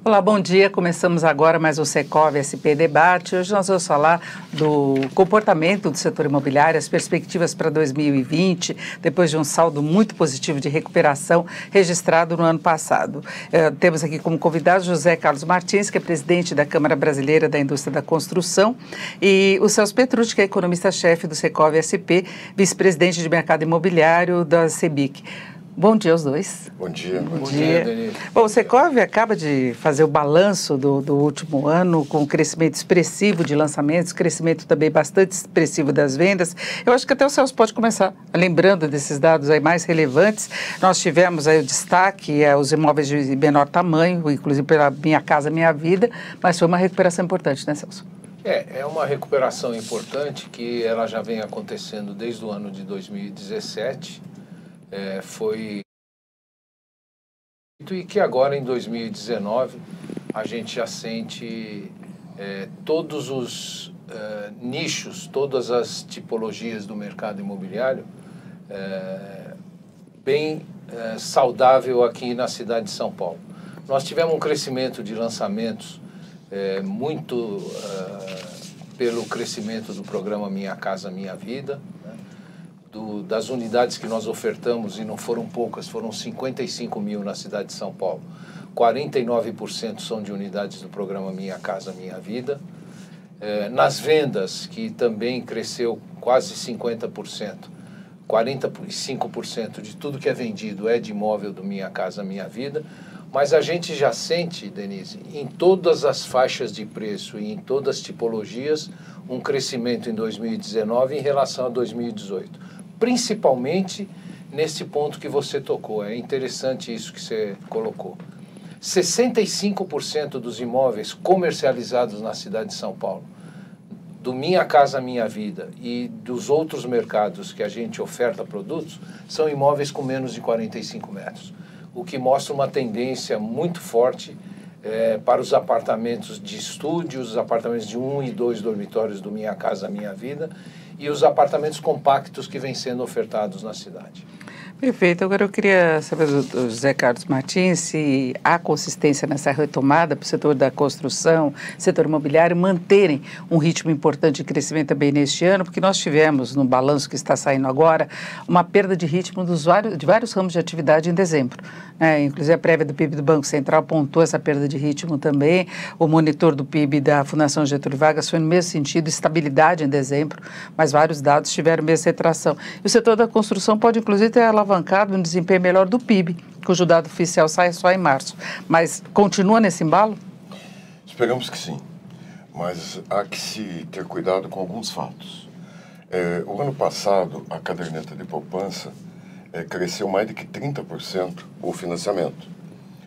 Olá, bom dia. Começamos agora mais o Secov SP Debate. Hoje nós vamos falar do comportamento do setor imobiliário, as perspectivas para 2020, depois de um saldo muito positivo de recuperação registrado no ano passado. Temos aqui como convidado José Carlos Martins, que é presidente da Câmara Brasileira da Indústria da Construção, e o Celso Petrucci, que é economista-chefe do Secov SP, vice-presidente de mercado imobiliário da CEBIC. Bom dia aos dois. Bom dia. Bom dia, Denise. Bom, o Secov acaba de fazer o balanço do último ano, com um crescimento expressivo de lançamentos, crescimento também bastante expressivo das vendas. Eu acho que até o Celso pode começar lembrando desses dados aí mais relevantes. Nós tivemos aí o destaque, os imóveis de menor tamanho, inclusive pela Minha Casa Minha Vida, mas foi uma recuperação importante, né, Celso? É uma recuperação importante que ela já vem acontecendo desde o ano de 2017. E que agora em 2019 a gente já sente todos os nichos, todas as tipologias do mercado imobiliário bem saudável aqui na cidade de São Paulo. Nós tivemos um crescimento de lançamentos muito pelo crescimento do programa Minha Casa Minha Vida, das unidades que nós ofertamos, e não foram poucas, foram 55 mil na cidade de São Paulo. 49% são de unidades do programa Minha Casa Minha Vida. Nas vendas, que também cresceu quase 50%, 45% de tudo que é vendido é de imóvel do Minha Casa Minha Vida. Mas a gente já sente, Denise, em todas as faixas de preço e em todas as tipologias, um crescimento em 2019 em relação a 2018. Principalmente nesse ponto que você tocou. É interessante isso que você colocou. 65% dos imóveis comercializados na cidade de São Paulo, do Minha Casa Minha Vida e dos outros mercados que a gente oferta produtos, são imóveis com menos de 45 metros. O que mostra uma tendência muito forte para os apartamentos de estúdios, os apartamentos de 1 e 2 dormitórios do Minha Casa Minha Vida e os apartamentos compactos que vêm sendo ofertados na cidade. Perfeito. Agora eu queria saber do José Carlos Martins se há consistência nessa retomada para o setor da construção, setor imobiliário, manterem um ritmo importante de crescimento também neste ano, porque nós tivemos, no balanço que está saindo agora, uma perda de ritmo de vários ramos de atividade em dezembro. Inclusive a prévia do PIB do Banco Central apontou essa perda de ritmo também, o monitor do PIB da Fundação Getúlio Vargas foi no mesmo sentido, estabilidade em dezembro, mas vários dados tiveram mesma retração. E o setor da construção pode, inclusive, ter alavancado um desempenho melhor do PIB, cujo dado oficial sai só em março. Mas continua nesse embalo? Esperamos que sim, mas há que se ter cuidado com alguns fatos. O ano passado, a caderneta de poupança cresceu mais de que 30% o financiamento.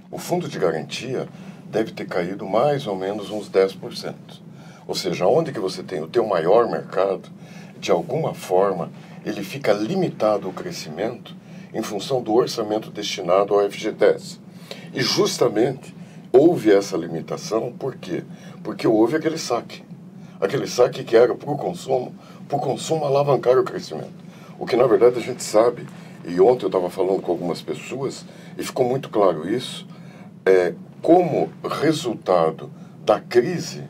O fundo de garantia deve ter caído mais ou menos uns 10%. Ou seja, onde que você tem o teu maior mercado, de alguma forma, ele fica limitado ao crescimento em função do orçamento destinado ao FGTS. E justamente houve essa limitação, por quê? Porque houve aquele saque que era para o consumo alavancar o crescimento. O que na verdade a gente sabe, e ontem eu estava falando com algumas pessoas, e ficou muito claro isso, como resultado da crise,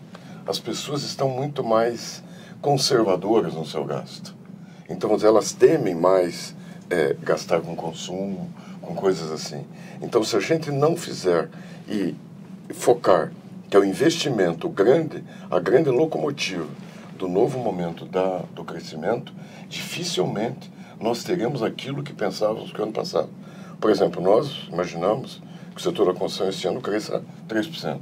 as pessoas estão muito mais conservadoras no seu gasto. Então elas temem mais gastar com consumo, com coisas assim. Então se a gente não fizer e focar que é o investimento grande, a grande locomotiva do novo momento do crescimento, dificilmente nós teremos aquilo que pensávamos que ano passado. Por exemplo, nós imaginamos que o setor da construção esse ano cresça 3%.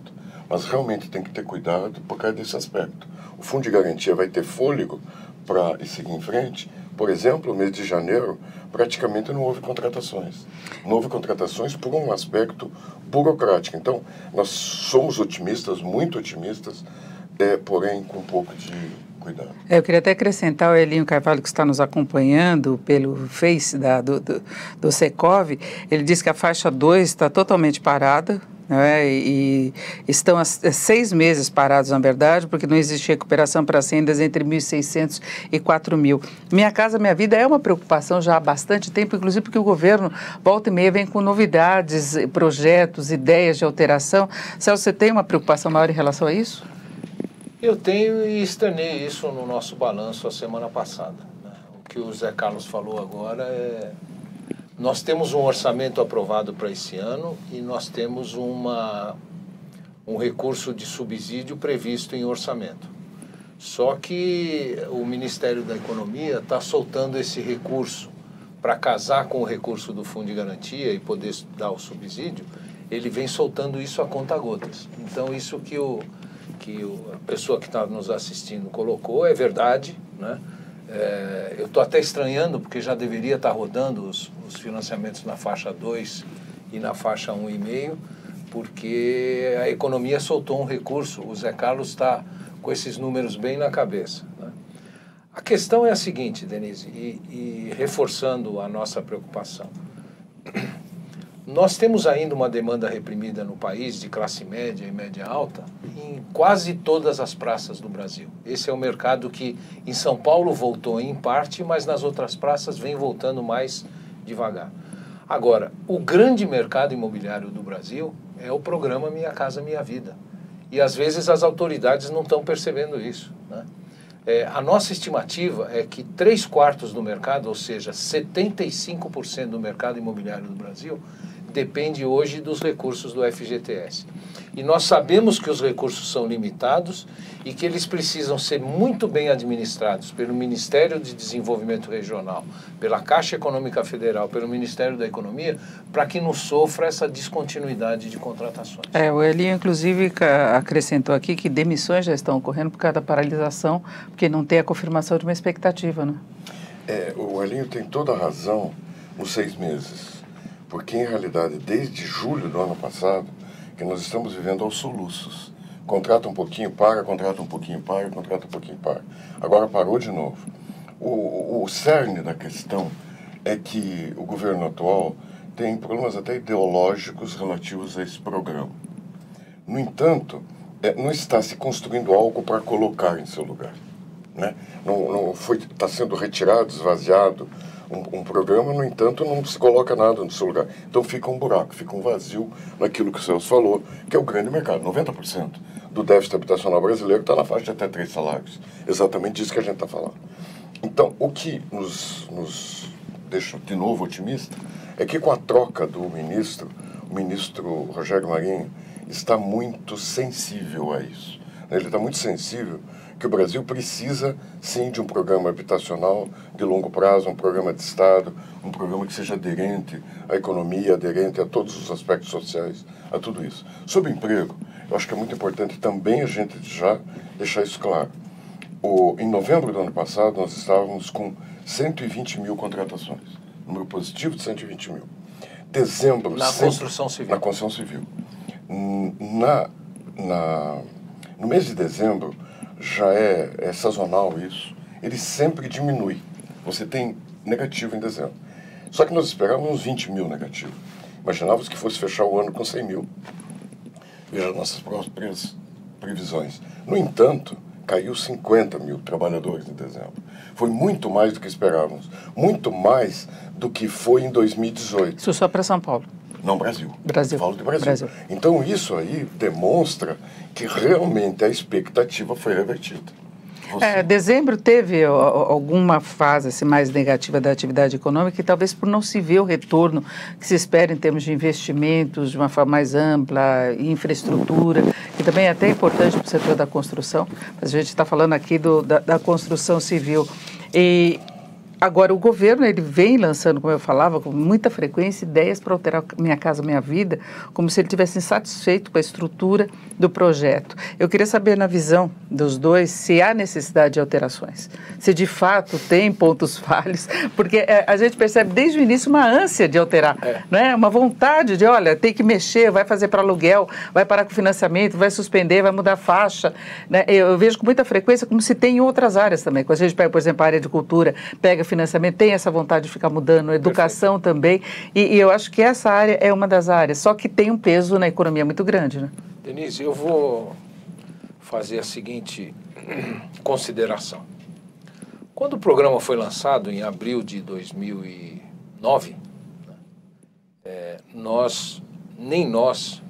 Mas realmente tem que ter cuidado por causa desse aspecto. O fundo de garantia vai ter fôlego para seguir em frente. Por exemplo, no mês de janeiro, praticamente não houve contratações. Não houve contratações por um aspecto burocrático. Então, nós somos otimistas, muito otimistas, porém com um pouco de cuidado. Eu queria até acrescentar o Elinho Carvalho, que está nos acompanhando pelo Face do Secov. Ele diz que a faixa 2 está totalmente parada, né? E estão há 6 meses parados, na verdade, porque não existe recuperação para as rendas entre 1.600 e 4.000. Minha Casa Minha Vida é uma preocupação já há bastante tempo, inclusive porque o governo, volta e meia, vem com novidades, projetos, ideias de alteração. Celso, você tem uma preocupação maior em relação a isso? Eu tenho e externei isso no nosso balanço a semana passada, né? O que o Zé Carlos falou agora é... Nós temos um orçamento aprovado para esse ano e nós temos um recurso de subsídio previsto em orçamento. Só que o Ministério da Economia está soltando esse recurso para casar com o recurso do Fundo de Garantia e poder dar o subsídio, ele vem soltando isso a conta-gotas. Então, isso que a pessoa que está nos assistindo colocou é verdade, né? Eu estou até estranhando, porque já deveria estar rodando os financiamentos na faixa 2 e na faixa 1,5, porque a economia soltou um recurso, o Zé Carlos está com esses números bem na cabeça, né? A questão é a seguinte, Denise, e reforçando a nossa preocupação. Nós temos ainda uma demanda reprimida no país de classe média e média alta em quase todas as praças do Brasil. Esse é o mercado que em São Paulo voltou em parte, mas nas outras praças vem voltando mais devagar. Agora, o grande mercado imobiliário do Brasil é o programa Minha Casa Minha Vida. E às vezes as autoridades não estão percebendo isso, né? A nossa estimativa é que 3/4 do mercado, ou seja, 75% do mercado imobiliário do Brasil, depende hoje dos recursos do FGTS. E nós sabemos que os recursos são limitados e que eles precisam ser muito bem administrados pelo Ministério de Desenvolvimento Regional, pela Caixa Econômica Federal, pelo Ministério da Economia, para que não sofra essa descontinuidade de contratações. O Elinho, inclusive, acrescentou aqui que demissões já estão ocorrendo por causa da paralisação, porque não tem a confirmação de uma expectativa, né? O Elinho tem toda a razão nos 6 meses. Porque, em realidade, desde julho do ano passado, que nós estamos vivendo aos soluços. Contrata um pouquinho, para, contrata um pouquinho, para, contrata um pouquinho, para. Agora parou de novo. O cerne da questão é que o governo atual tem problemas até ideológicos relativos a esse programa. No entanto, não está se construindo algo para colocar em seu lugar, né? Está sendo retirado, esvaziado, um programa, no entanto, não se coloca nada no seu lugar. Então fica um buraco, fica um vazio naquilo que o Celso falou, que é o grande mercado. 90% do déficit habitacional brasileiro está na faixa de até 3 salários. Exatamente isso que a gente está falando. Então, o que nos deixa de novo otimista é que com a troca do ministro, o ministro Rogério Marinho está muito sensível a isso. Ele está muito sensível que o Brasil precisa, sim, de um programa habitacional de longo prazo, um programa de Estado, um programa que seja aderente à economia, aderente a todos os aspectos sociais, a tudo isso. Sobre emprego, eu acho que é muito importante também a gente já deixar isso claro. Em novembro do ano passado, nós estávamos com 120 mil contratações, número positivo de 120 mil. Dezembro... Na construção civil. Na construção civil. No mês de dezembro, já é sazonal isso, ele sempre diminui. Você tem negativo em dezembro. Só que nós esperávamos uns 20 mil negativos. Imaginávamos que fosse fechar o ano com 100 mil. Veja nossas próprias previsões. No entanto, caiu 50 mil trabalhadores em dezembro. Foi muito mais do que esperávamos. Muito mais do que foi em 2018. Isso só para São Paulo? Não, Brasil. Brasil. Falo de Brasil. Então, isso aí demonstra que realmente a expectativa foi revertida. Dezembro teve alguma fase assim, mais negativa da atividade econômica e talvez por não se ver o retorno que se espera em termos de investimentos de uma forma mais ampla, infraestrutura, que também é até importante para o setor da construção, mas a gente está falando aqui da construção civil. E agora, o governo ele vem lançando, como eu falava, com muita frequência, ideias para alterar Minha Casa Minha Vida, como se ele tivesse insatisfeito com a estrutura do projeto. Eu queria saber, na visão dos dois, se há necessidade de alterações, se de fato tem pontos falhos, porque a gente percebe desde o início uma ânsia de alterar, né? Uma vontade de, olha, tem que mexer, vai fazer para aluguel, vai parar com financiamento, vai suspender, vai mudar a faixa, né? Eu vejo com muita frequência como se tem em outras áreas também. Quando a gente pega, por exemplo, a área de cultura, pega financiamento, tem essa vontade de ficar mudando, educação também, e eu acho que essa área é uma das áreas, só que tem um peso na economia muito grande, né? Denise, eu vou fazer a seguinte consideração. Quando o programa foi lançado, em abril de 2009, nem nós,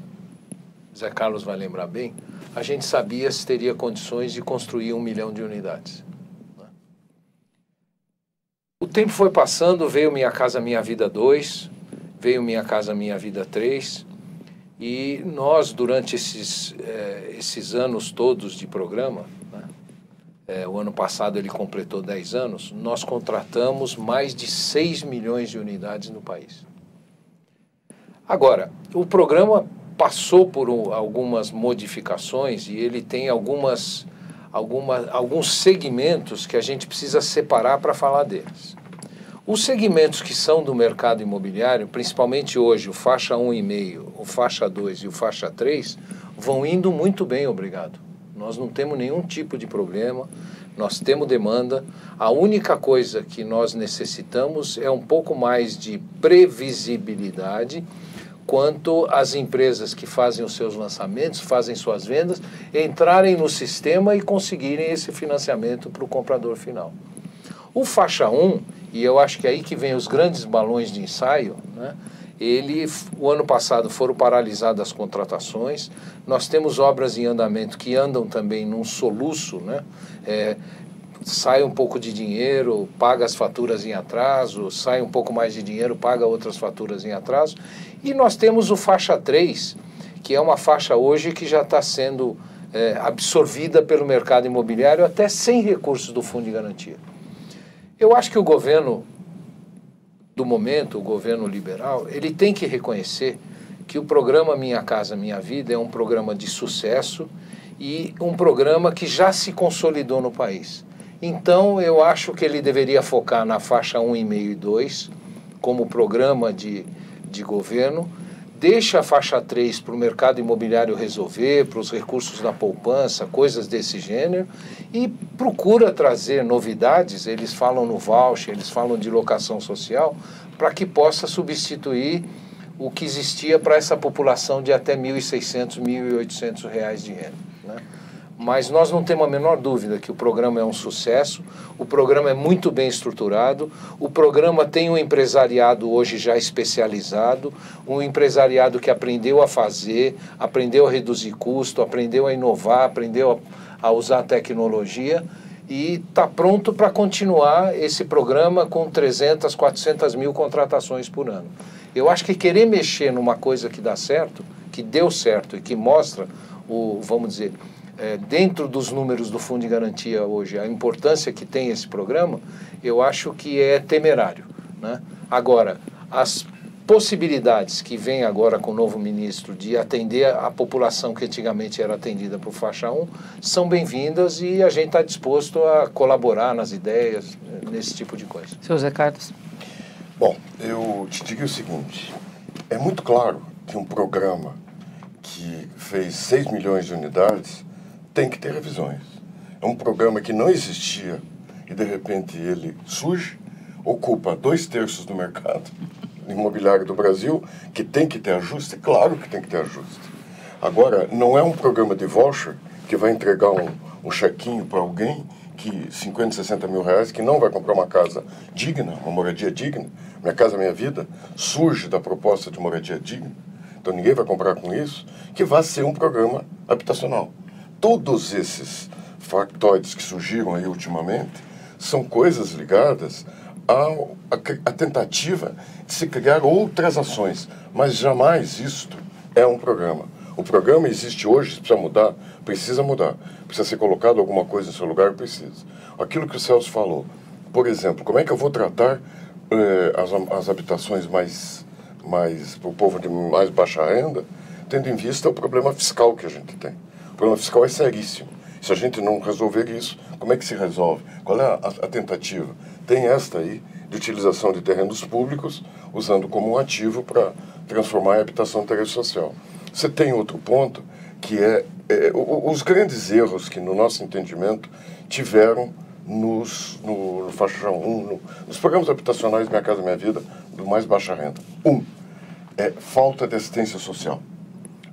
Zé Carlos vai lembrar bem, a gente sabia se teria condições de construir 1 milhão de unidades. O tempo foi passando, veio Minha Casa Minha Vida 2, veio Minha Casa Minha Vida 3, e nós, durante esses anos todos de programa, o ano passado ele completou 10 anos, nós contratamos mais de 6 milhões de unidades no país. Agora, o programa passou por algumas modificações e ele tem alguns segmentos que a gente precisa separar para falar deles. Os segmentos que são do mercado imobiliário, principalmente hoje, o faixa 1,5, o faixa 2 e o faixa 3, vão indo muito bem, obrigado. Nós não temos nenhum tipo de problema, nós temos demanda. A única coisa que nós necessitamos é um pouco mais de previsibilidade quanto às empresas que fazem os seus lançamentos, fazem suas vendas, entrarem no sistema e conseguirem esse financiamento para o comprador final. O faixa 1, e eu acho que é aí que vem os grandes balões de ensaio, né? O ano passado foram paralisadas as contratações, nós temos obras em andamento que andam também num soluço, né? Sai um pouco de dinheiro, paga as faturas em atraso, sai um pouco mais de dinheiro, paga outras faturas em atraso, e nós temos o faixa 3, que é uma faixa hoje que já está sendo absorvida pelo mercado imobiliário até sem recursos do Fundo de Garantia. Eu acho que o governo do momento, o governo liberal, ele tem que reconhecer que o programa Minha Casa Minha Vida é um programa de sucesso e um programa que já se consolidou no país. Então, eu acho que ele deveria focar na faixa 1,5 e 2 como programa de governo, deixa a faixa 3 para o mercado imobiliário resolver, para os recursos da poupança, coisas desse gênero, e procura trazer novidades, eles falam no voucher, eles falam de locação social, para que possa substituir o que existia para essa população de até R$ 1.600, R$ 1.800 de renda, né? Mas nós não temos a menor dúvida que o programa é um sucesso, o programa é muito bem estruturado, o programa tem um empresariado hoje já especializado, um empresariado que aprendeu a fazer, aprendeu a reduzir custo, aprendeu a inovar, aprendeu a usar tecnologia e está pronto para continuar esse programa com 300, 400 mil contratações por ano. Eu acho que querer mexer numa coisa que dá certo, que deu certo e que mostra vamos dizer, dentro dos números do Fundo de Garantia hoje, a importância que tem esse programa, eu acho que é temerário, né? Agora, as possibilidades que vem agora com o novo ministro de atender a população que antigamente era atendida por faixa 1 são bem-vindas e a gente está disposto a colaborar nas ideias, nesse tipo de coisa. Seu Zé Carlos. Bom, eu te digo o seguinte, é muito claro que um programa que fez 6 milhões de unidades tem que ter revisões. É um programa que não existia e de repente ele surge, ocupa 2/3 do mercado imobiliário do Brasil, que tem que ter ajuste, claro que tem que ter ajuste. Agora, não é um programa de voucher que vai entregar um chequinho para alguém que 50, 60 mil reais, que não vai comprar uma casa digna, uma moradia digna. Minha Casa Minha Vida surge da proposta de moradia digna, então ninguém vai comprar com isso, que vai ser um programa habitacional. Todos esses factoides que surgiram aí ultimamente são coisas ligadas à tentativa de se criar outras ações, mas jamais isto é um programa. O programa existe hoje, precisa mudar, precisa ser colocado alguma coisa em seu lugar, precisa. Aquilo que o Celso falou, por exemplo, como é que eu vou tratar as habitações mais para o povo de mais baixa renda, tendo em vista o problema fiscal que a gente tem. O problema fiscal é seríssimo. Se a gente não resolver isso, como é que se resolve? Qual é a tentativa? Tem esta aí de utilização de terrenos públicos, usando como um ativo para transformar em habitação de interesse social. Você tem outro ponto, que os grandes erros que, no nosso entendimento, tiveram no faixa 1, nos programas habitacionais Minha Casa Minha Vida, do mais baixa renda. É falta de assistência social.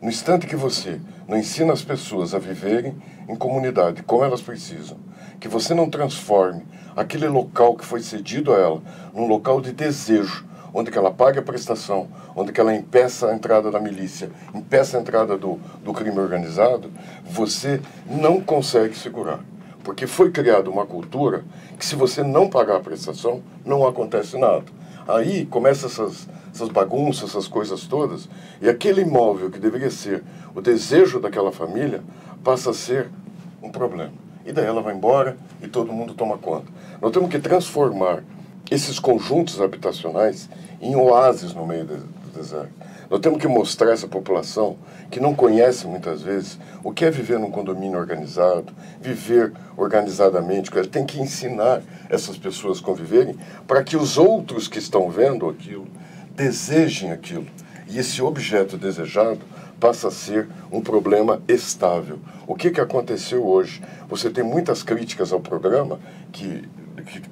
No instante que você não ensina as pessoas a viverem em comunidade como elas precisam, que você não transforme aquele local que foi cedido a ela num local de desejo, onde que ela pague a prestação, onde que ela impeça a entrada da milícia, impeça a entrada do crime organizado, você não consegue segurar. Porque foi criada uma cultura que, se você não pagar a prestação, não acontece nada. Aí começam essas bagunças, essas coisas todas, e aquele imóvel que deveria ser o desejo daquela família passa a ser um problema. E daí ela vai embora e todo mundo toma conta. Nós temos que transformar esses conjuntos habitacionais em oásis no meio do deserto. Nós temos que mostrar a essa população que não conhece muitas vezes o que é viver num condomínio organizado, viver organizadamente. Ele tem que ensinar essas pessoas a conviverem para que os outros que estão vendo aquilo desejem aquilo. E esse objeto desejado passa a ser um problema estável. O que aconteceu hoje? Você tem muitas críticas ao programa que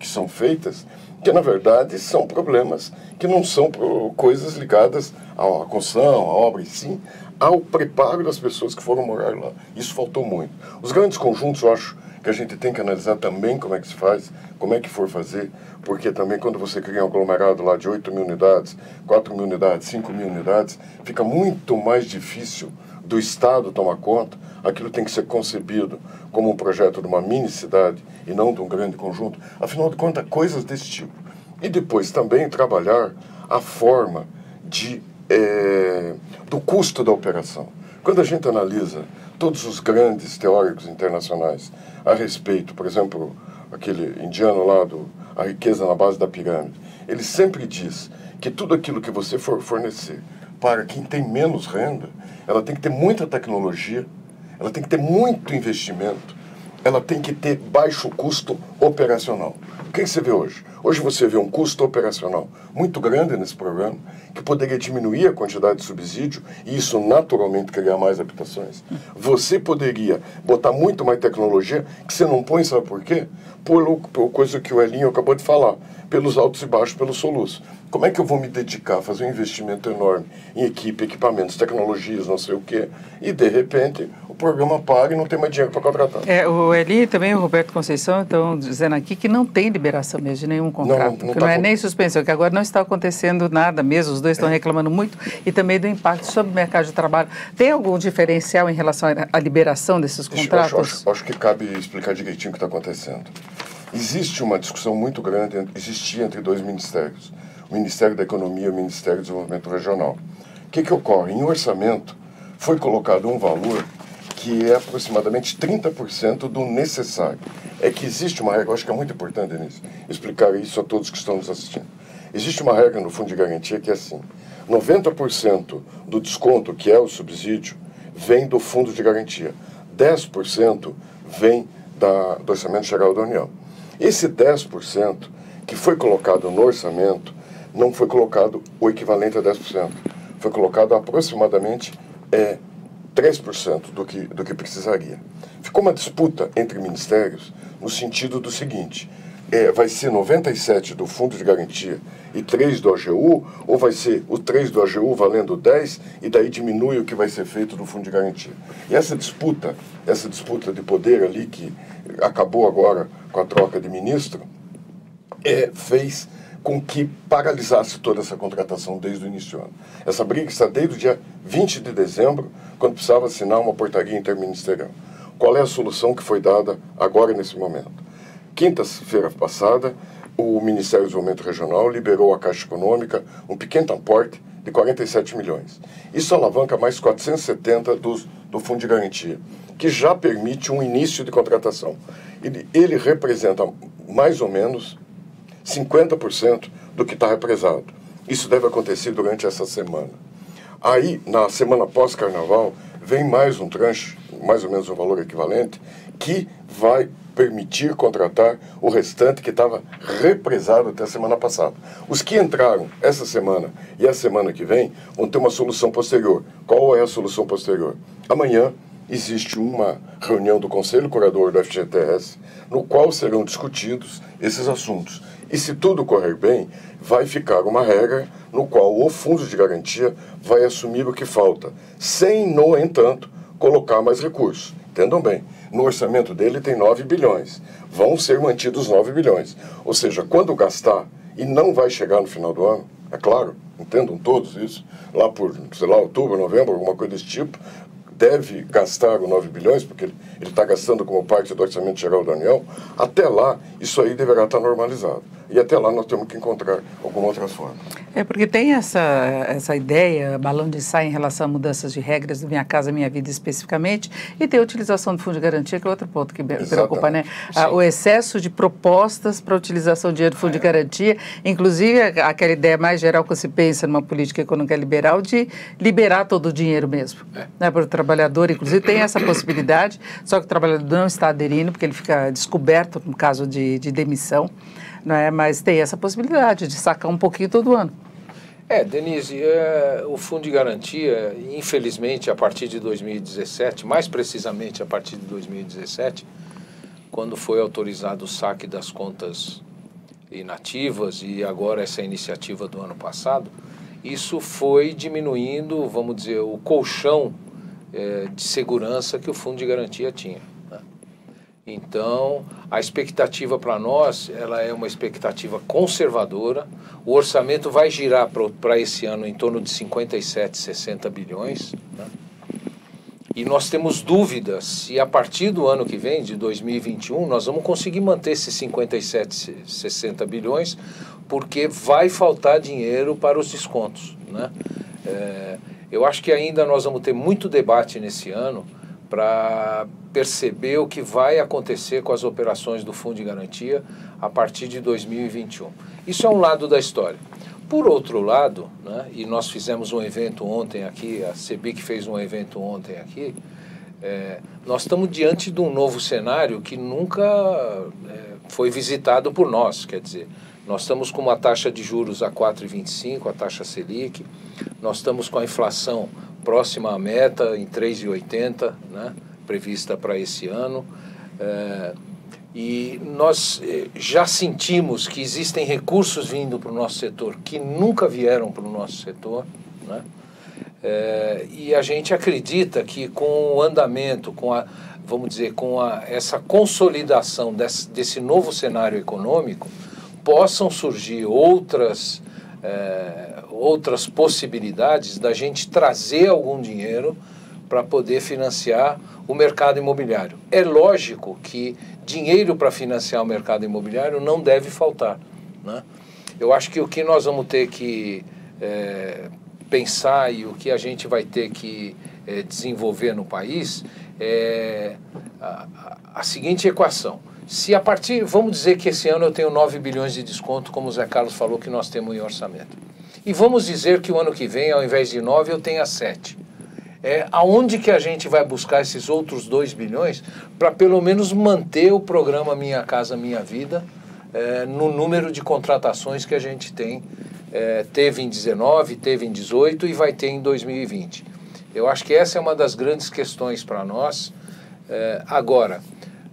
são feitas, que na verdade são problemas que não são coisas ligadas à construção, à obra, e sim ao preparo das pessoas que foram morar lá. Isso faltou muito. Os grandes conjuntos, eu acho que a gente tem que analisar também como é que se faz, como é que for fazer, porque também quando você cria um aglomerado lá de 8 mil unidades, 4 mil unidades, 5 mil unidades, fica muito mais difícil do Estado tomar conta. Aquilo tem que ser concebido como um projeto de uma mini-cidade e não de um grande conjunto. Afinal de contas, coisas desse tipo. E depois também trabalhar a forma do custo da operação. Quando a gente analisa todos os grandes teóricos internacionais a respeito, por exemplo, aquele indiano lá A Riqueza na Base da Pirâmide, ele sempre diz que tudo aquilo que você for fornecer para quem tem menos renda, ela tem que ter muita tecnologia, ela tem que ter muito investimento, ela tem que ter baixo custo operacional. O que você vê hoje? Hoje você vê um custo operacional muito grande nesse programa, que poderia diminuir a quantidade de subsídio e isso naturalmente criar mais habitações. Você poderia botar muito mais tecnologia, que você não põe, sabe por quê? Por coisa que o Elinho acabou de falar, pelos altos e baixos, pelos soluços. Como é que eu vou me dedicar a fazer um investimento enorme em equipe, equipamentos, tecnologias, não sei o quê, e de repente o programa para e não tem mais dinheiro para contratar? O Elinho e também o Roberto Conceição estão dizendo aqui que não tem liberação mesmo de nenhum contrato, que não é nem suspensão, que agora não está acontecendo nada mesmo, os dois estão reclamando muito, e também do impacto sobre o mercado de trabalho. Tem algum diferencial em relação à liberação desses contratos? Acho que cabe explicar direitinho o que está acontecendo. Existe uma discussão muito grande, existia entre dois ministérios, o Ministério da Economia e o Ministério do Desenvolvimento Regional. O que ocorre? Em orçamento foi colocado um valor que é aproximadamente 30% do necessário. É que existe uma regra, eu acho que é muito importante nisso, explicar isso a todos que estão nos assistindo. Existe uma regra no Fundo de Garantia que é assim, 90% do desconto, que é o subsídio, vem do Fundo de Garantia, 10% vem do Orçamento Geral da União. Esse 10% que foi colocado no orçamento, não foi colocado o equivalente a 10%, foi colocado aproximadamente 3% do que precisaria. Ficou uma disputa entre ministérios no sentido do seguinte, vai ser 97 do Fundo de Garantia e 3 do AGU, ou vai ser o 3 do AGU valendo 10 e daí diminui o que vai ser feito do Fundo de Garantia. E essa disputa de poder ali, que acabou agora com a troca de ministro, fez com que paralisasse toda essa contratação desde o início do ano. Essa briga está desde o dia 20 de dezembro, quando precisava assinar uma portaria interministerial. Qual é a solução que foi dada agora, nesse momento? Quinta-feira passada, o Ministério do Desenvolvimento Regional liberou à Caixa Econômica um pequeno aporte de 47 milhões. Isso alavanca mais 470 do Fundo de Garantia, que já permite um início de contratação. Ele representa mais ou menos 50% do que está represado. Isso deve acontecer durante essa semana. Aí, na semana pós-carnaval, vem mais um tranche, mais ou menos um valor equivalente, que vai permitir contratar o restante que estava represado até a semana passada. Os que entraram essa semana e a semana que vem vão ter uma solução posterior. Qual é a solução posterior? Amanhã existe uma reunião do Conselho Curador do FGTS, no qual serão discutidos esses assuntos. E se tudo correr bem, vai ficar uma regra no qual o Fundo de Garantia vai assumir o que falta, sem, no entanto, colocar mais recursos. Entendam bem, no orçamento dele tem 9 bilhões, vão ser mantidos 9 bilhões. Ou seja, quando gastar, e não vai chegar no final do ano, é claro, entendam todos isso, lá por, sei lá, outubro, novembro, alguma coisa desse tipo, deve gastar os 9 bilhões, porque ele está gastando como parte do Orçamento Geral da União. Até lá, isso aí deverá estar normalizado. E até lá nós temos que encontrar alguma outra forma. É porque tem essa ideia, balão de ensaio em relação a mudanças de regras do Minha Casa Minha Vida especificamente, e tem a utilização do Fundo de Garantia, que é outro ponto que me preocupa, né? O excesso de propostas para a utilização do dinheiro do Fundo de Garantia, inclusive aquela ideia mais geral que se pensa numa política econômica liberal de liberar todo o dinheiro mesmo, né, para o trabalhador. Inclusive tem essa possibilidade, só que o trabalhador não está aderindo, porque ele fica descoberto no caso de demissão. Não é? Mas tem essa possibilidade de sacar um pouquinho todo ano. Denise, o Fundo de Garantia, infelizmente, a partir de 2017, mais precisamente a partir de 2017, quando foi autorizado o saque das contas inativas e agora essa iniciativa do ano passado, isso foi diminuindo, vamos dizer, o colchão de segurança que o Fundo de Garantia tinha. Então, a expectativa para nós, ela é uma expectativa conservadora. O orçamento vai girar para esse ano em torno de 57, 60 bilhões. Né? E nós temos dúvidas se a partir do ano que vem, de 2021, nós vamos conseguir manter esses 57, 60 bilhões, porque vai faltar dinheiro para os descontos. Né? Eu acho que ainda nós vamos ter muito debate nesse ano para perceber o que vai acontecer com as operações do Fundo de Garantia a partir de 2021. Isso é um lado da história. Por outro lado, né, e nós fizemos um evento ontem aqui, a CEBIC fez um evento ontem aqui, nós estamos diante de um novo cenário que nunca foi visitado por nós, quer dizer, nós estamos com uma taxa de juros a 4,25, a taxa Selic, nós estamos com a inflação próxima à meta, em 3,80, né, prevista para esse ano. E nós já sentimos que existem recursos vindo para o nosso setor que nunca vieram para o nosso setor. Né? E a gente acredita que com o andamento, vamos dizer, essa consolidação desse novo cenário econômico, possam surgir outras possibilidades da gente trazer algum dinheiro para poder financiar o mercado imobiliário. É lógico que dinheiro para financiar o mercado imobiliário não deve faltar. Né? Eu acho que o que nós vamos ter que pensar e o que a gente vai ter que desenvolver no país é a seguinte equação. Se a partir, vamos dizer que esse ano eu tenho 9 bilhões de desconto, como o Zé Carlos falou que nós temos em orçamento. E vamos dizer que o ano que vem, ao invés de 9, eu tenha 7. Aonde que a gente vai buscar esses outros 2 bilhões para pelo menos manter o programa Minha Casa Minha Vida no número de contratações que a gente tem, teve em 19, teve em 18 e vai ter em 2020. Eu acho que essa é uma das grandes questões para nós. Agora,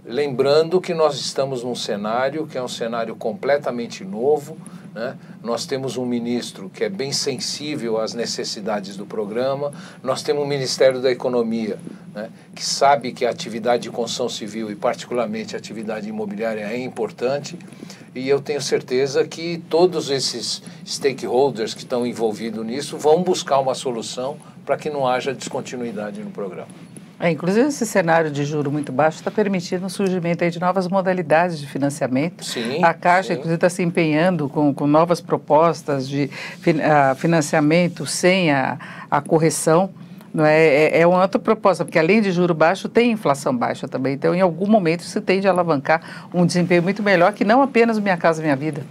lembrando que nós estamos num cenário que é um cenário completamente novo, né? Nós temos um ministro que é bem sensível às necessidades do programa, nós temos um Ministério da Economia, né, que sabe que a atividade de construção civil e particularmente a atividade imobiliária é importante, e eu tenho certeza que todos esses stakeholders que estão envolvidos nisso vão buscar uma solução para que não haja descontinuidade no programa. Inclusive, esse cenário de juro muito baixo está permitindo o surgimento aí de novas modalidades de financiamento. Sim, a Caixa, sim. inclusive, está se empenhando com novas propostas de financiamento sem a correção. Não é uma outra proposta, porque além de juro baixo, tem inflação baixa também. Então, em algum momento, se tende a alavancar um desempenho muito melhor que não apenas o Minha Casa Minha Vida.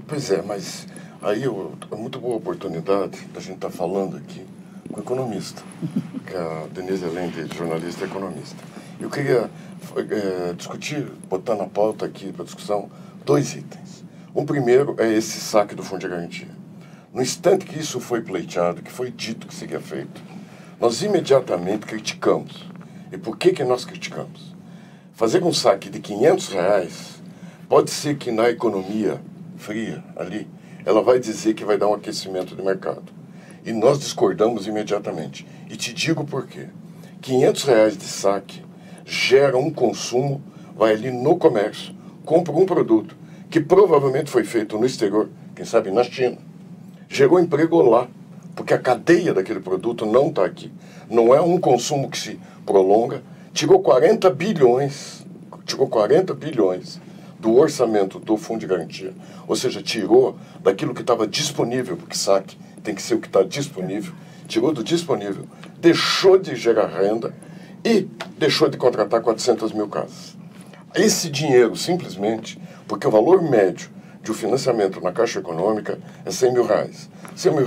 Pois é, mas aí é muito boa oportunidade da gente estar falando aqui com o economista, que é a Denise, além de jornalista, é economista. Eu queria discutir, botar na pauta aqui para discussão, 2 itens. O primeiro é esse saque do Fundo de Garantia. No instante que isso foi pleiteado, que foi dito que seria feito, nós imediatamente criticamos. E por que nós criticamos? Fazer um saque de R$500 pode ser que na economia fria ali, ela vai dizer que vai dar um aquecimento de mercado. E nós discordamos imediatamente. E te digo por quê. R$500 de saque gera um consumo, vai ali no comércio, compra um produto que provavelmente foi feito no exterior, quem sabe na China, gerou emprego lá, porque a cadeia daquele produto não está aqui. Não é um consumo que se prolonga, tirou 40 bilhões do orçamento do Fundo de Garantia, ou seja, tirou daquilo que estava disponível, porque saque tem que ser o que está disponível, tirou do disponível, deixou de gerar renda e deixou de contratar 400 mil casas. Esse dinheiro, simplesmente, porque o valor médio de um financiamento na Caixa Econômica é R$100 mil. R$100 mil,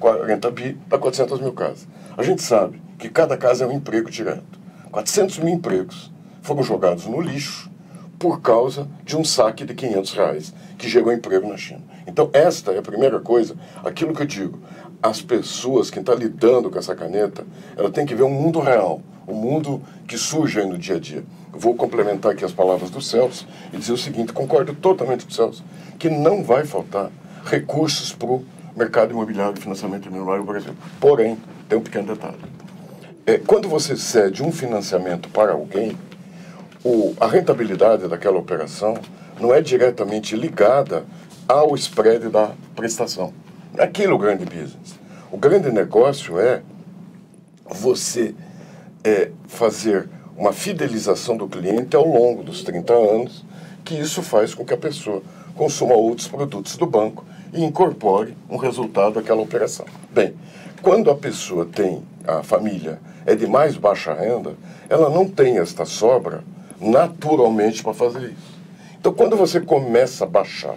40 bi, dá 400 mil casas. A gente sabe que cada casa é um emprego direto. 400 mil empregos foram jogados no lixo por causa de um saque de R$500 que gerou emprego na China. Então, esta é a primeira coisa, aquilo que eu digo. As pessoas que estão lidando com essa caneta, ela tem que ver um mundo real, um mundo que surge aí no dia a dia. Eu vou complementar aqui as palavras do Celso e dizer o seguinte, concordo totalmente com o Celso, que não vai faltar recursos para o mercado imobiliário e financiamento imobiliário no Brasil. Porém, tem um pequeno detalhe. Quando você cede um financiamento para alguém, a rentabilidade daquela operação não é diretamente ligada ao spread da prestação. Aquilo é o grande business. O grande negócio é você fazer uma fidelização do cliente ao longo dos 30 anos, que isso faz com que a pessoa consuma outros produtos do banco e incorpore um resultado daquela operação. Bem, quando a pessoa a família é de mais baixa renda, ela não tem esta sobra naturalmente para fazer isso. Então, quando você começa a baixar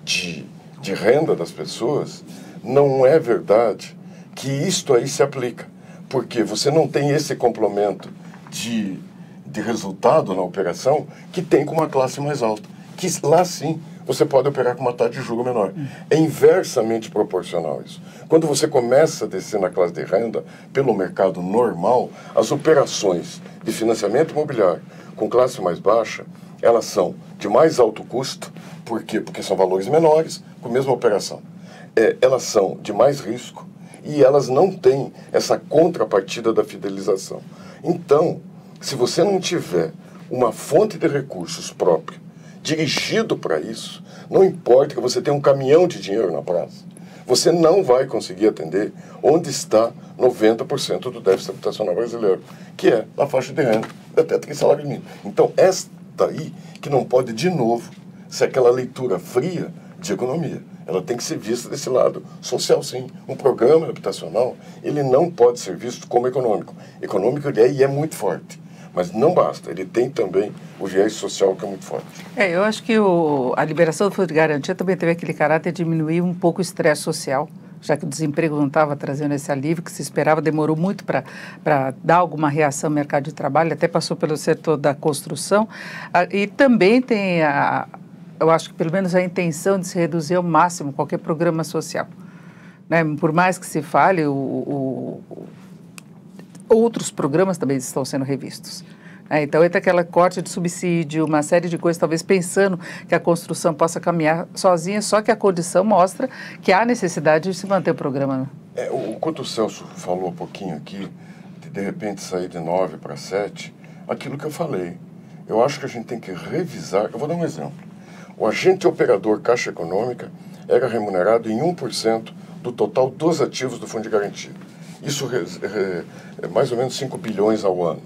de renda das pessoas, não é verdade que isto aí se aplica, porque você não tem esse complemento de resultado na operação que tem com uma classe mais alta, que lá sim você pode operar com uma taxa de juros menor. É inversamente proporcional isso. Quando você começa a descer na classe de renda, pelo mercado normal, as operações de financiamento imobiliário com classe mais baixa, elas são de mais alto custo. Por quê? Porque são valores menores com a mesma operação. Elas são de mais risco e elas não têm essa contrapartida da fidelização. Então, se você não tiver uma fonte de recursos própria, dirigido para isso, não importa que você tenha um caminhão de dinheiro na praça, você não vai conseguir atender onde está 90% do déficit habitacional brasileiro, que é a faixa de renda, até 3 salários mínimos. Então, esta aí que não pode, de novo, ser aquela leitura fria de economia. Ela tem que ser vista desse lado social, sim. Um programa habitacional, ele não pode ser visto como econômico. Econômico ele é muito forte. Mas não basta, ele tem também o viés social que é muito forte. Eu acho que a liberação do Fundo de Garantia também teve aquele caráter de diminuir um pouco o estresse social, já que o desemprego não estava trazendo esse alívio que se esperava, demorou muito para dar alguma reação ao mercado de trabalho, até passou pelo setor da construção. E também tem, eu acho que pelo menos a intenção de se reduzir ao máximo qualquer programa social. Né? Por mais que se fale, outros programas também estão sendo revistos. Então, entra aquela corte de subsídio, uma série de coisas, talvez pensando que a construção possa caminhar sozinha, só que a condição mostra que há necessidade de se manter o programa. Quando o Celso falou um pouquinho aqui, de repente sair de 9 para 7, aquilo que eu falei, eu acho que a gente tem que revisar. Eu vou dar um exemplo. O agente operador Caixa Econômica era remunerado em 1% do total dos ativos do Fundo de Garantia. Isso é mais ou menos 5 bilhões ao ano.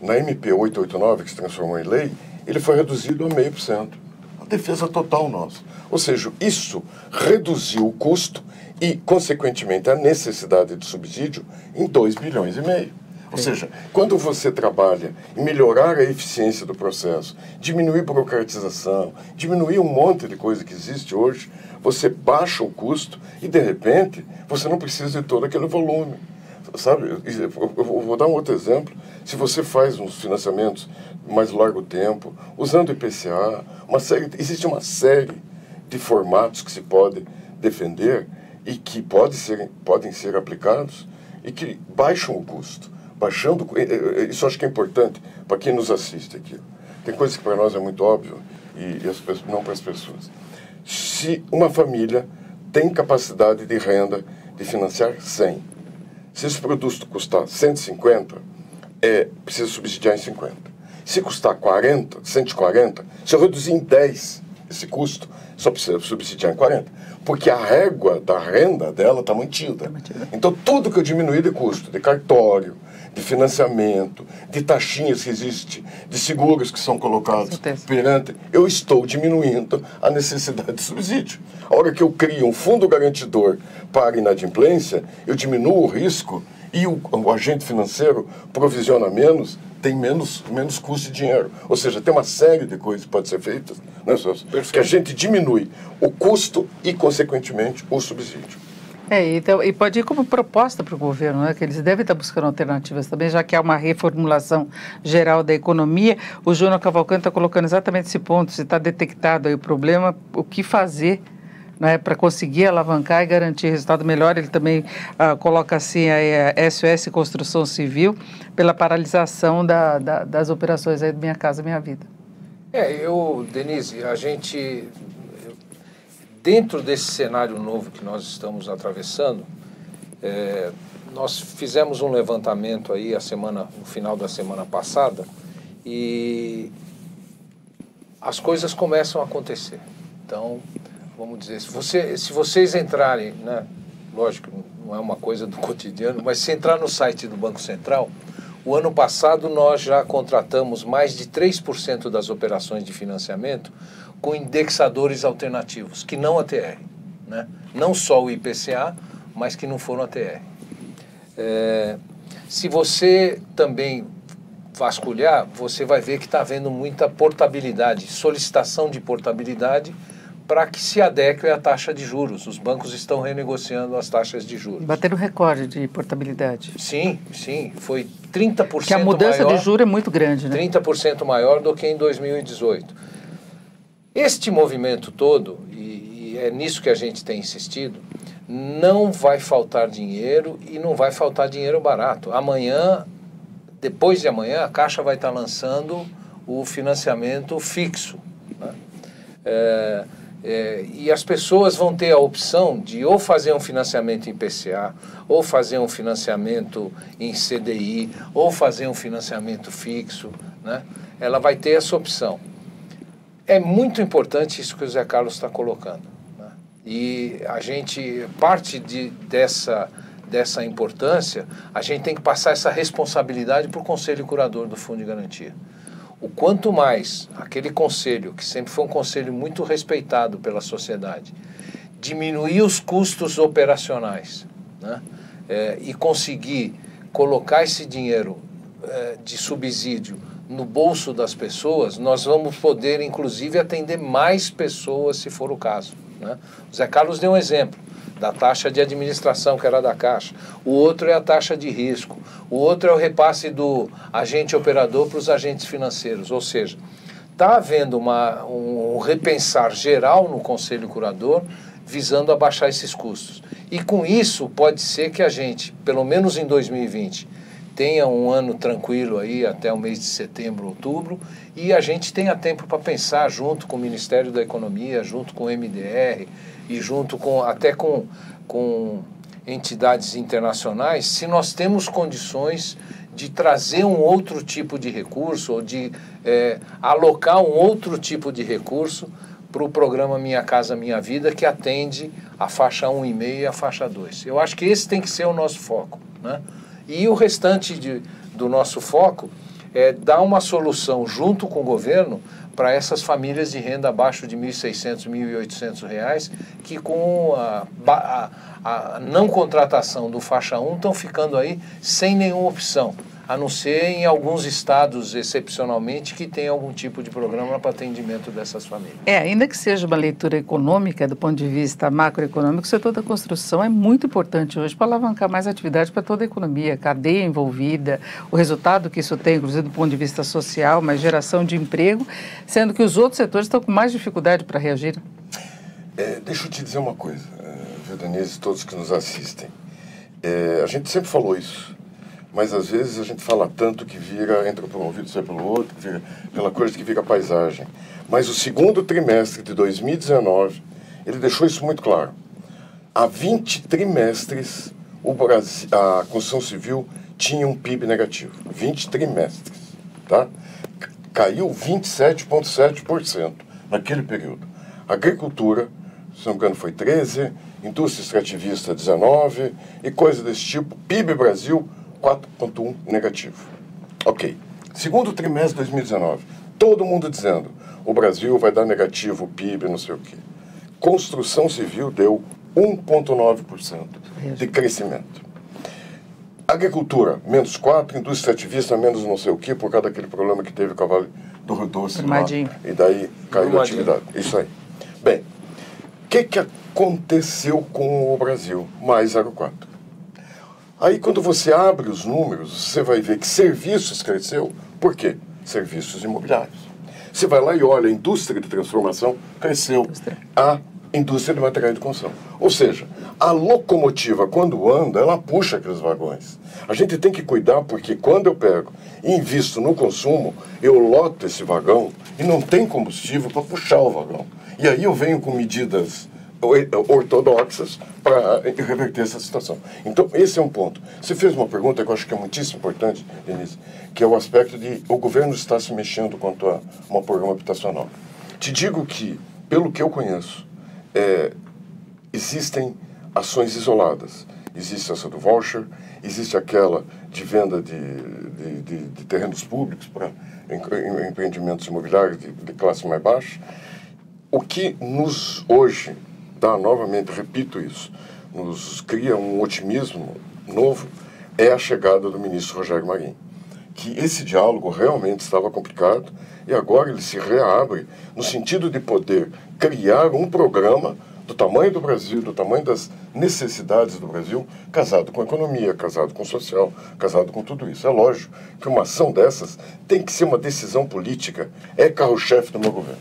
Na MP 889, que se transformou em lei, ele foi reduzido a 0,5%. A defesa total nossa. Ou seja, isso reduziu o custo e, consequentemente, a necessidade de subsídio em 2,5 bilhões. Ou seja, quando você trabalha em melhorar a eficiência do processo, diminuir burocratização, diminuir um monte de coisa que existe hoje, você baixa o custo e, de repente, você não precisa de todo aquele volume. Sabe, eu vou dar um outro exemplo. Se você faz uns financiamentos mais largo tempo, usando IPCA, existe uma série de formatos que se pode defender e que podem ser aplicados e que baixam o custo. Baixando, isso eu acho que é importante para quem nos assiste aqui. Tem coisas que para nós é muito óbvio e não para as pessoas. Se uma família tem capacidade de renda de financiar 100, se esse produto custar 150, precisa subsidiar em 50. Se custar 40, 140, se eu reduzir em 10 esse custo, só precisa subsidiar em 40. Porque a régua da renda dela está mantida. Então, tudo que eu diminuir de custo, de cartório, de financiamento, de taxinhas que existem, de seguros que são colocados perante, eu estou diminuindo a necessidade de subsídio. A hora que eu crio um fundo garantidor para a inadimplência, eu diminuo o risco e o agente financeiro provisiona menos, tem menos custo de dinheiro. Ou seja, tem uma série de coisas que podem ser feitas, né, Celso? Que a gente diminui o custo e, consequentemente, o subsídio. Então, e pode ir como proposta para o governo, né, que eles devem estar buscando alternativas também, já que há uma reformulação geral da economia. O Júnior Cavalcante está colocando exatamente esse ponto, se está detectado aí o problema, o que fazer, né, para conseguir alavancar e garantir resultado melhor. Ele também coloca assim a SOS Construção Civil pela paralisação das operações aí do Minha Casa Minha Vida. Denise, a gente, dentro desse cenário novo que nós estamos atravessando, nós fizemos um levantamento aí no final da semana passada e as coisas começam a acontecer. Então, vamos dizer, se vocês entrarem, né, lógico, não é uma coisa do cotidiano, mas se entrar no site do Banco Central, o ano passado nós já contratamos mais de 3% das operações de financiamento com indexadores alternativos, que não a TR, né? Não só o IPCA, mas que não foram a TR. Se você também vasculhar, você vai ver que está havendo muita portabilidade, solicitação de portabilidade para que se adeque à taxa de juros. Os bancos estão renegociando as taxas de juros. Bateram recorde de portabilidade. Sim, foi 30% maior. Porque a mudança de juros é muito grande, né? 30% maior do que em 2018. Este movimento todo, e é nisso que a gente tem insistido, não vai faltar dinheiro e não vai faltar dinheiro barato. Amanhã, depois de amanhã, a Caixa vai estar lançando o financiamento fixo, né? E as pessoas vão ter a opção de ou fazer um financiamento em IPCA, ou fazer um financiamento em CDI, ou fazer um financiamento fixo, né? Ela vai ter essa opção. É muito importante isso que o Zé Carlos está colocando, né? E a gente, parte dessa importância, a gente tem que passar essa responsabilidade para o Conselho Curador do Fundo de Garantia. O quanto mais aquele conselho, que sempre foi um conselho muito respeitado pela sociedade, diminuir os custos operacionais, né, e conseguir colocar esse dinheiro de subsídio no bolso das pessoas, nós vamos poder, inclusive, atender mais pessoas, se for o caso, né? O Zé Carlos deu um exemplo da taxa de administração, que era da Caixa. O outro é a taxa de risco. O outro é o repasse do agente operador para os agentes financeiros. Ou seja, está havendo um repensar geral no Conselho Curador visando abaixar esses custos. E com isso, pode ser que a gente, pelo menos em 2020, tenha um ano tranquilo aí até o mês de setembro, outubro, e a gente tenha tempo para pensar junto com o Ministério da Economia, junto com o MDR e junto até com entidades internacionais, se nós temos condições de trazer um outro tipo de recurso ou de alocar um outro tipo de recurso para o programa Minha Casa Minha Vida, que atende a faixa 1,5 e a faixa 2. Eu acho que esse tem que ser o nosso foco, né? E o restante do nosso foco é dar uma solução junto com o governo para essas famílias de renda abaixo de R$ 1.600, R$ 1.800, que com a não contratação do faixa 1 estão ficando aí sem nenhuma opção, a não ser em alguns estados, excepcionalmente, que tem algum tipo de programa para atendimento dessas famílias. Ainda que seja uma leitura econômica, do ponto de vista macroeconômico, o setor da construção é muito importante hoje para alavancar mais atividade para toda a economia, a cadeia envolvida, o resultado que isso tem, inclusive do ponto de vista social, mas geração de emprego, sendo que os outros setores estão com mais dificuldade para reagir. Deixa eu te dizer uma coisa, viu, Denise, todos que nos assistem. A gente sempre falou isso, mas às vezes a gente fala tanto que entra por um ouvido, sai pelo outro, vira aquela coisa que fica paisagem. Mas o segundo trimestre de 2019, ele deixou isso muito claro. Há 20 trimestres, a construção civil tinha um PIB negativo. 20 trimestres, tá? Caiu 27,7% naquele período. Agricultura, se não me engano, foi 13%, indústria extrativista 19% e coisa desse tipo. PIB Brasil, 4,1% negativo. Ok. Segundo trimestre de 2019, todo mundo dizendo o Brasil vai dar negativo, PIB, não sei o quê. Construção civil deu 1,9% de crescimento. Agricultura, menos 4%, indústria extrativista, menos não sei o quê, por causa daquele problema que teve com a Vale do Rio Doce lá, e daí caiu a atividade. Isso aí. Bem, o que aconteceu com o Brasil? Mais 0,4%. Aí, quando você abre os números, você vai ver que serviços cresceu. Por quê? Serviços imobiliários. Você vai lá e olha, a indústria de transformação cresceu. A indústria de materiais de construção. Ou seja, a locomotiva, quando anda, ela puxa aqueles vagões. A gente tem que cuidar, porque quando eu pego e invisto no consumo, eu loto esse vagão e não tem combustível para puxar o vagão. E aí eu venho com medidas ortodoxas para reverter essa situação. Então, esse é um ponto. Você fez uma pergunta que eu acho que é muitíssimo importante, Denise, que é o aspecto de o governo está se mexendo quanto a um programa habitacional. Te digo que, pelo que eu conheço, existem ações isoladas. Existe essa do voucher, existe aquela de venda de terrenos públicos para empreendimentos imobiliários de classe mais baixa. O que hoje dá, novamente, repito isso, nos cria um otimismo novo, é a chegada do ministro Rogério Marinho. Que esse diálogo realmente estava complicado e agora ele se reabre no sentido de poder criar um programa do tamanho do Brasil, do tamanho das necessidades do Brasil, casado com a economia, casado com o social, casado com tudo isso. É lógico que uma ação dessas tem que ser uma decisão política, é carro-chefe do meu governo.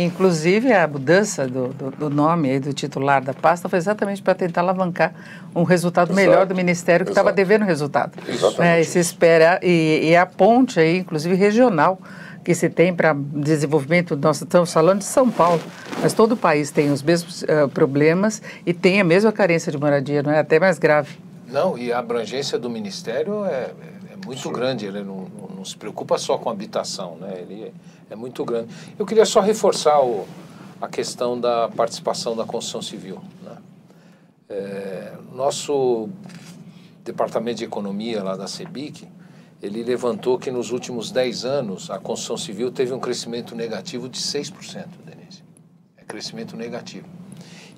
Inclusive a mudança do nome aí do titular da pasta foi exatamente para tentar alavancar um resultado melhor do Ministério que estava devendo resultado. Exatamente. E se espera, e a ponte aí, inclusive regional, que se tem para desenvolvimento, nós estamos falando de São Paulo, mas todo o país tem os mesmos problemas e tem a mesma carência de moradia, não é? Até mais grave. Não, e a abrangência do Ministério é muito grande, ele não se preocupa só com habitação, né? Ele é muito grande. Eu queria só reforçar a questão da participação da construção civil, né? Nosso Departamento de Economia lá da CEBIC, ele levantou que nos últimos 10 anos a construção civil teve um crescimento negativo de 6%, Denise. É crescimento negativo.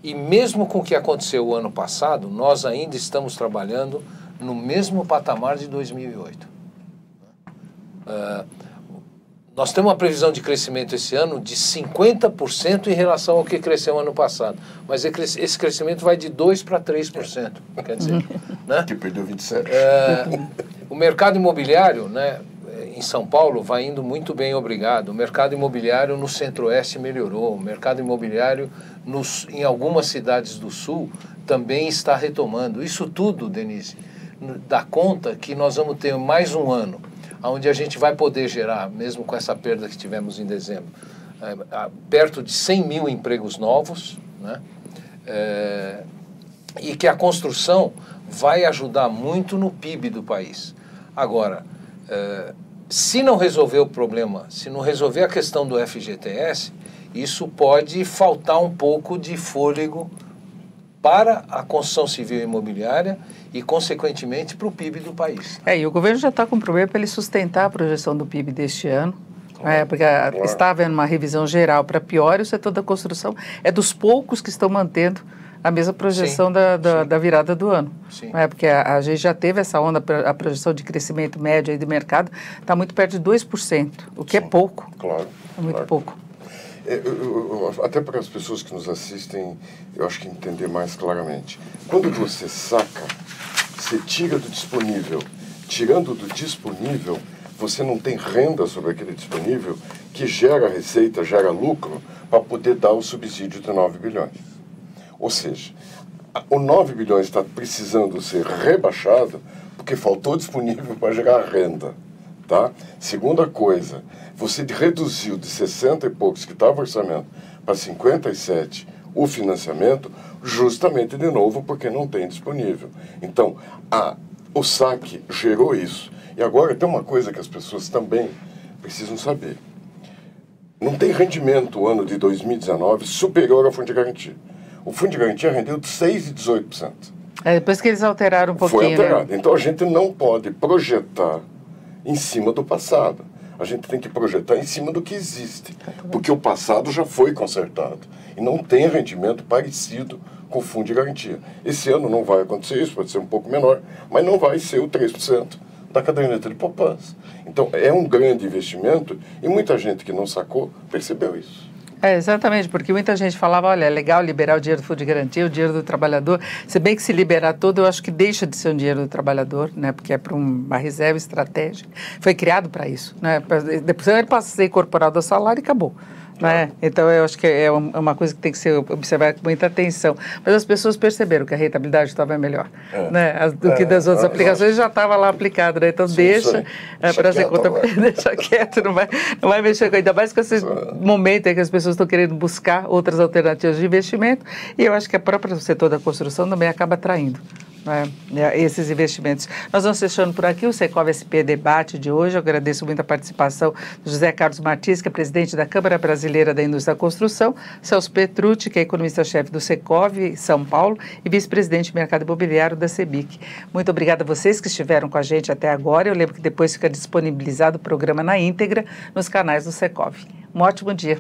E mesmo com o que aconteceu o ano passado, nós ainda estamos trabalhando no mesmo patamar de 2008. Nós temos uma previsão de crescimento esse ano de 50% em relação ao que cresceu no ano passado. Mas esse crescimento vai de 2% para 3%. Quer dizer, né? Que perdeu 27%. O mercado imobiliário, né, em São Paulo vai indo muito bem, obrigado. O mercado imobiliário no Centro-Oeste melhorou. O mercado imobiliário em algumas cidades do Sul também está retomando. Isso tudo, Denise, dá conta que nós vamos ter mais um ano onde a gente vai poder gerar, mesmo com essa perda que tivemos em dezembro, perto de 100 mil empregos novos, né? E que a construção vai ajudar muito no PIB do país. Agora, se não resolver o problema, se não resolver a questão do FGTS, isso pode faltar um pouco de fôlego para a construção civil e imobiliária e, consequentemente, para o PIB do país. E o governo já está com problema para ele sustentar a projeção do PIB deste ano, porque está havendo uma revisão geral para pior, e o setor da construção é dos poucos que estão mantendo a mesma projeção da virada do ano. Porque a gente já teve essa onda, a projeção de crescimento médio aí do mercado está muito perto de 2%, o que é pouco. Claro. É muito pouco. Até para as pessoas que nos assistem, eu acho que entender mais claramente. Quando você saca, você tira do disponível. Tirando do disponível, você não tem renda sobre aquele disponível que gera receita, gera lucro para poder dar o subsídio de 9 bilhões. Ou seja, o 9 bilhões está precisando ser rebaixado porque faltou disponível para gerar renda. Tá? Segunda coisa, você reduziu de 60 e poucos que estava o orçamento para 57 o financiamento, justamente de novo porque não tem disponível. Então, o saque gerou isso. E agora tem uma coisa que as pessoas também precisam saber. Não tem rendimento o ano de 2019 superior ao Fundo de Garantia. O Fundo de Garantia rendeu de 6% e 18%. Depois que eles alteraram um pouquinho. Foi alterado. Né? Então a gente não pode projetar em cima do passado. A gente tem que projetar em cima do que existe. Porque o passado já foi consertado. E não tem rendimento parecido com o Fundo de Garantia. Esse ano não vai acontecer isso, pode ser um pouco menor, mas não vai ser o 3% da caderneta de poupança. Então, é um grande investimento e muita gente que não sacou percebeu isso. Exatamente, porque muita gente falava, olha, é legal liberar o dinheiro do Fundo de Garantia, o dinheiro do trabalhador, se bem que se liberar todo, eu acho que deixa de ser um dinheiro do trabalhador, né, porque é para uma reserva estratégica, foi criado para isso, né, depois ele passa a ser incorporado ao salário e acabou. Né? Então, eu acho que é uma coisa que tem que ser observada com muita atenção. Mas as pessoas perceberam que a rentabilidade estava melhor né? Do que das outras aplicações, já estava lá aplicado. Né? Então, deixa para ser conta, deixa quieto, não vai mexer com. Ainda mais com esse momento em que as pessoas estão querendo buscar outras alternativas de investimento. E eu acho que o próprio setor da construção também acaba atraindo esses investimentos. Nós vamos fechando por aqui o Secov SP Debate de hoje. Eu agradeço muito a participação do José Carlos Martins, que é presidente da Câmara Brasileira da Indústria da Construção, Celso Petrucci, que é economista-chefe do Secov São Paulo e vice-presidente do mercado imobiliário da CEBIC. Muito obrigada a vocês que estiveram com a gente até agora. Eu lembro que depois fica disponibilizado o programa na íntegra nos canais do Secov. Um ótimo dia.